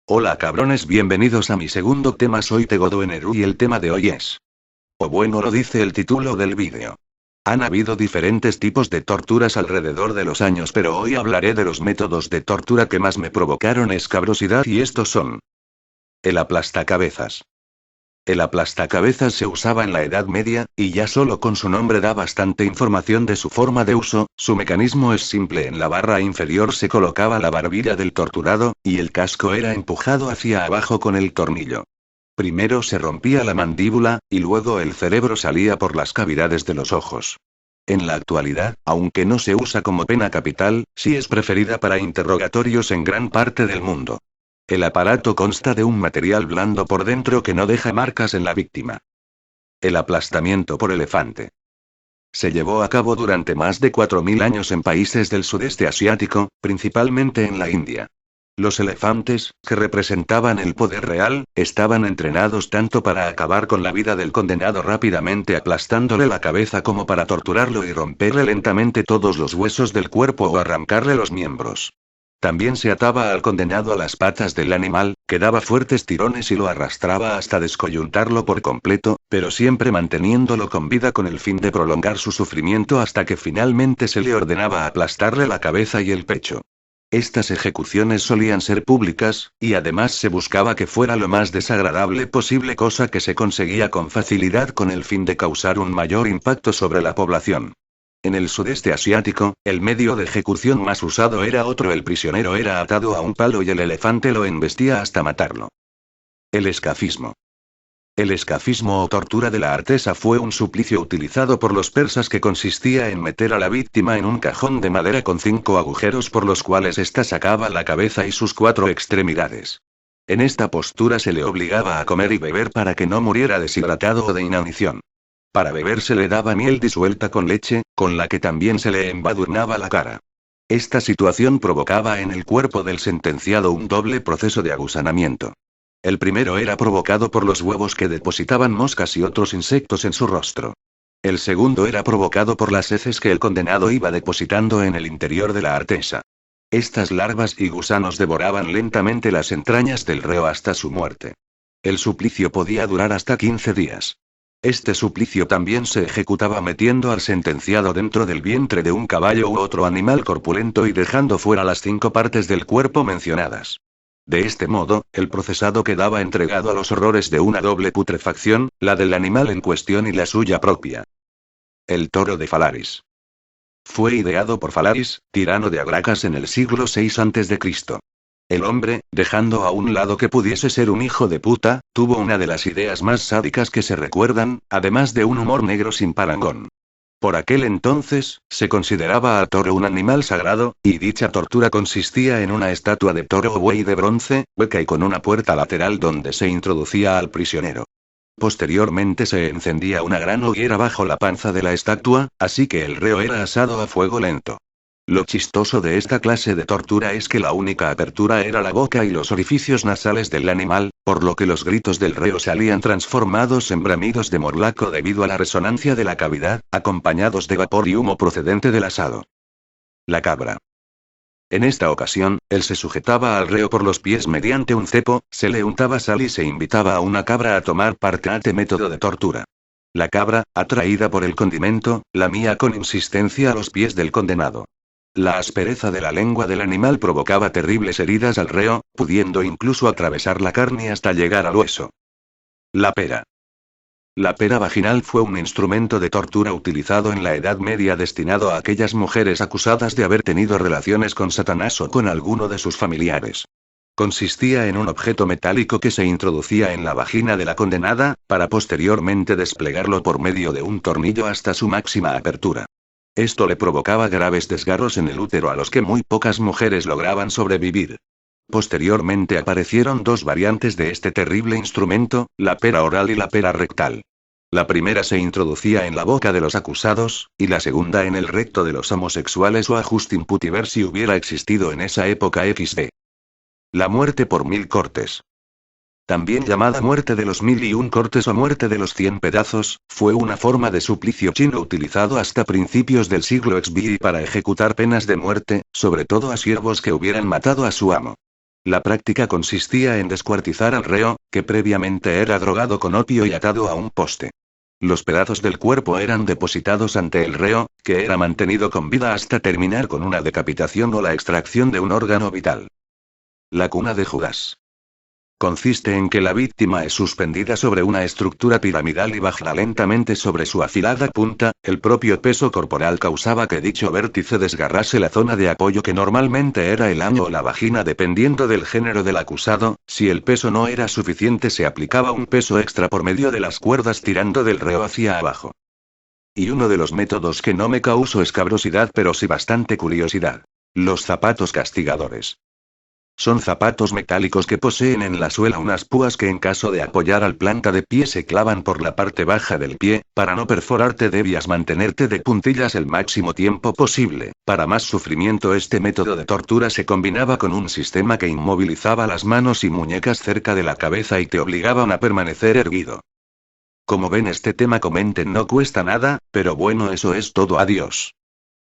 Hola cabrones, bienvenidos a mi segundo tema. Soy Tegodo Eneru y el tema de hoy es... O bueno, lo dice el título del vídeo. Han habido diferentes tipos de torturas alrededor de los años, pero hoy hablaré de los métodos de tortura que más me provocaron escabrosidad, y estos son: el aplastacabezas. El aplastacabezas se usaba en la Edad Media, y ya solo con su nombre da bastante información de su forma de uso. Su mecanismo es simple: en la barra inferior se colocaba la barbilla del torturado, y el casco era empujado hacia abajo con el tornillo. Primero se rompía la mandíbula, y luego el cerebro salía por las cavidades de los ojos. En la actualidad, aunque no se usa como pena capital, sí es preferida para interrogatorios en gran parte del mundo. El aparato consta de un material blando por dentro que no deja marcas en la víctima. El aplastamiento por elefante. Se llevó a cabo durante más de 4000 años en países del sudeste asiático, principalmente en la India. Los elefantes, que representaban el poder real, estaban entrenados tanto para acabar con la vida del condenado rápidamente aplastándole la cabeza como para torturarlo y romperle lentamente todos los huesos del cuerpo o arrancarle los miembros. También se ataba al condenado a las patas del animal, que daba fuertes tirones y lo arrastraba hasta descoyuntarlo por completo, pero siempre manteniéndolo con vida con el fin de prolongar su sufrimiento hasta que finalmente se le ordenaba aplastarle la cabeza y el pecho. Estas ejecuciones solían ser públicas, y además se buscaba que fuera lo más desagradable posible, cosa que se conseguía con facilidad con el fin de causar un mayor impacto sobre la población. En el sudeste asiático, el medio de ejecución más usado era otro: el prisionero era atado a un palo y el elefante lo embestía hasta matarlo. El escafismo. El escafismo o tortura de la artesa fue un suplicio utilizado por los persas que consistía en meter a la víctima en un cajón de madera con 5 agujeros por los cuales ésta sacaba la cabeza y sus 4 extremidades. En esta postura se le obligaba a comer y beber para que no muriera deshidratado o de inanición. Para beber se le daba miel disuelta con leche, con la que también se le embadurnaba la cara. Esta situación provocaba en el cuerpo del sentenciado un doble proceso de agusanamiento. El primero era provocado por los huevos que depositaban moscas y otros insectos en su rostro. El segundo era provocado por las heces que el condenado iba depositando en el interior de la artesa. Estas larvas y gusanos devoraban lentamente las entrañas del reo hasta su muerte. El suplicio podía durar hasta 15 días. Este suplicio también se ejecutaba metiendo al sentenciado dentro del vientre de un caballo u otro animal corpulento y dejando fuera las 5 partes del cuerpo mencionadas. De este modo, el procesado quedaba entregado a los horrores de una doble putrefacción, la del animal en cuestión y la suya propia. El toro de Falaris. Fue ideado por Falaris, tirano de Agracas en el siglo VI a.C. El hombre, dejando a un lado que pudiese ser un hijo de puta, tuvo una de las ideas más sádicas que se recuerdan, además de un humor negro sin parangón. Por aquel entonces, se consideraba al toro un animal sagrado, y dicha tortura consistía en una estatua de toro o buey de bronce, hueca y con una puerta lateral donde se introducía al prisionero. Posteriormente se encendía una gran hoguera bajo la panza de la estatua, así que el reo era asado a fuego lento. Lo chistoso de esta clase de tortura es que la única apertura era la boca y los orificios nasales del animal, por lo que los gritos del reo salían transformados en bramidos de morlaco debido a la resonancia de la cavidad, acompañados de vapor y humo procedente del asado. La cabra. En esta ocasión, él se sujetaba al reo por los pies mediante un cepo, se le untaba sal y se invitaba a una cabra a tomar parte a este método de tortura. La cabra, atraída por el condimento, lamía con insistencia a los pies del condenado. La aspereza de la lengua del animal provocaba terribles heridas al reo, pudiendo incluso atravesar la carne hasta llegar al hueso. La pera. La pera vaginal fue un instrumento de tortura utilizado en la Edad Media destinado a aquellas mujeres acusadas de haber tenido relaciones con Satanás o con alguno de sus familiares. Consistía en un objeto metálico que se introducía en la vagina de la condenada, para posteriormente desplegarlo por medio de un tornillo hasta su máxima apertura. Esto le provocaba graves desgarros en el útero a los que muy pocas mujeres lograban sobrevivir. Posteriormente aparecieron 2 variantes de este terrible instrumento, la pera oral y la pera rectal. La primera se introducía en la boca de los acusados, y la segunda en el recto de los homosexuales o ajustin putiver si hubiera existido en esa época XD. La muerte por 1000 cortes. También llamada muerte de los 1001 cortes o muerte de los 100 pedazos, fue una forma de suplicio chino utilizado hasta principios del siglo XVI para ejecutar penas de muerte, sobre todo a siervos que hubieran matado a su amo. La práctica consistía en descuartizar al reo, que previamente era drogado con opio y atado a un poste. Los pedazos del cuerpo eran depositados ante el reo, que era mantenido con vida hasta terminar con una decapitación o la extracción de un órgano vital. La cuna de Judas. Consiste en que la víctima es suspendida sobre una estructura piramidal y baja lentamente sobre su afilada punta. El propio peso corporal causaba que dicho vértice desgarrase la zona de apoyo, que normalmente era el ano o la vagina dependiendo del género del acusado. Si el peso no era suficiente, se aplicaba un peso extra por medio de las cuerdas tirando del reo hacia abajo. Y uno de los métodos que no me causó escabrosidad pero sí bastante curiosidad. Los zapatos castigadores. Son zapatos metálicos que poseen en la suela unas púas que en caso de apoyar al planta de pie se clavan por la parte baja del pie. Para no perforarte debías mantenerte de puntillas el máximo tiempo posible. Para más sufrimiento, este método de tortura se combinaba con un sistema que inmovilizaba las manos y muñecas cerca de la cabeza y te obligaban a permanecer erguido. Como ven, este tema comenten no cuesta nada, pero bueno, eso es todo, adiós.